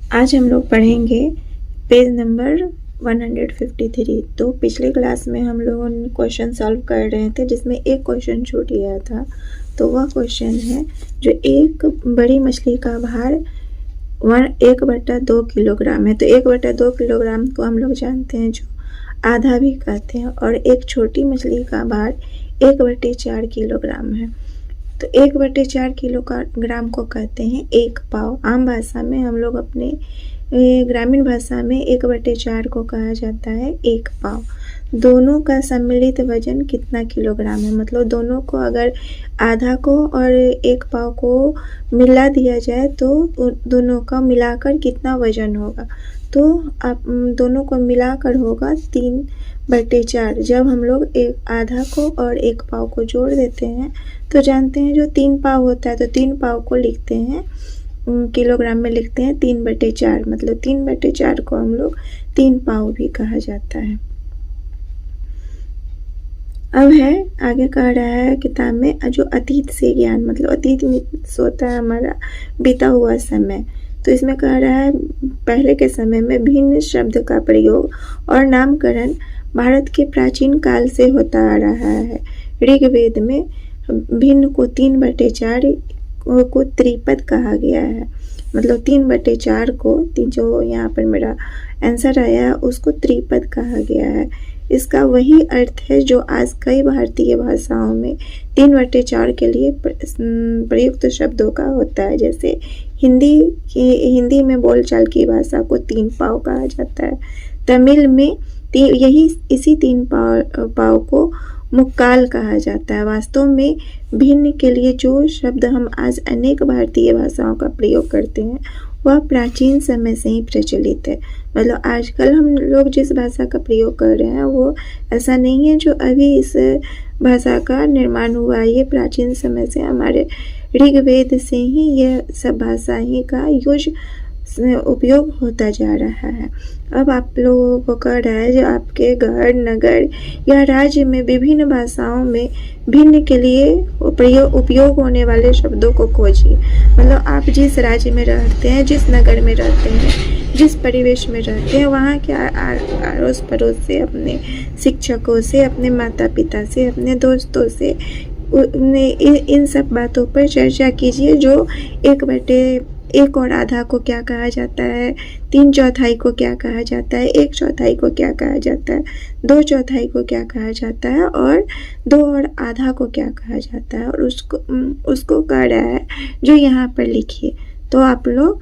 आज हम लोग पढ़ेंगे पेज नंबर 153। तो पिछले क्लास में हम लोगों ने क्वेश्चन सॉल्व कर रहे थे जिसमें एक क्वेश्चन छूट गया था। तो वह क्वेश्चन है जो एक बड़ी मछली का भार 1/2 किलोग्राम है। तो 1/2 किलोग्राम को हम लोग जानते हैं जो आधा भी कहते हैं, और एक छोटी मछली का भार 1/4 किलोग्राम है। तो 1/4 किलोग्राम को कहते हैं 1 पाव। आम भाषा में हम लोग अपने ग्रामीण भाषा में 1/4 को कहा जाता है 1 पाव। दोनों का सम्मिलित वजन कितना किलोग्राम है, मतलब दोनों को अगर आधा को और 1 पाव को मिला दिया जाए तो दोनों का मिलाकर कितना वजन होगा। तो आप दोनों को मिलाकर होगा 3/4। जब हम लोग एक आधा को और 1 पाव को जोड़ देते हैं तो जानते हैं जो 3 पाव होता है, तो 3 पाव को लिखते हैं किलोग्राम में लिखते हैं 3/4, मतलब 3/4 को हम लोग 3 पाव भी कहा जाता है। अब है आगे कह रहा है किताब में जो अतीत से ज्ञान, मतलब अतीत में होता है हमारा बीता हुआ समय। तो इसमें कह रहा है पहले के समय में भिन्न शब्द का प्रयोग और नामकरण भारत के प्राचीन काल से होता आ रहा है। ऋग्वेद में भिन्न को 3/4 को त्रिपद कहा गया है, मतलब 3/4 को जो यहाँ पर मेरा आंसर आया उसको त्रिपद कहा गया है। इसका वही अर्थ है जो आज कई भारतीय भाषाओं में 3/4 के लिए प्रयुक्त शब्दों का होता है। जैसे हिंदी में बोलचाल की भाषा को 3 पाव कहा जाता है। तमिल में इसी 3 पाव को मुक्काल कहा जाता है। वास्तव में भिन्न के लिए जो शब्द हम आज अनेक भारतीय भाषाओं का प्रयोग करते हैं वह प्राचीन समय से ही प्रचलित है। मतलब आजकल हम लोग जिस भाषा का प्रयोग कर रहे हैं वो ऐसा नहीं है जो अभी इस भाषा का निर्माण हुआ है। ये प्राचीन समय से हमारे ऋग्वेद से ही ये सब भाषा ही का उपयोग होता जा रहा है। अब आप लोगों को कह रहा है जो आपके घर, नगर या राज्य में विभिन्न भाषाओं में भिन्न के लिए उपयोग होने वाले शब्दों को खोजिए। मतलब आप जिस राज्य में रहते हैं, जिस नगर में रहते हैं, जिस परिवेश में रहते हैं, वहाँ के अड़ोस पड़ोस से, अपने शिक्षकों से, अपने माता पिता से, अपने दोस्तों से इन सब बातों पर चर्चा कीजिए। जो 1/1 और आधा को क्या कहा जाता है, 3/4 को क्या कहा जाता है, 1/4 को क्या कहा जाता है, 2/4 को क्या कहा जाता है, और 2 और आधा को क्या कहा जाता है, और उसको कह रहा है जो यहाँ पर लिखिए। तो आप लोग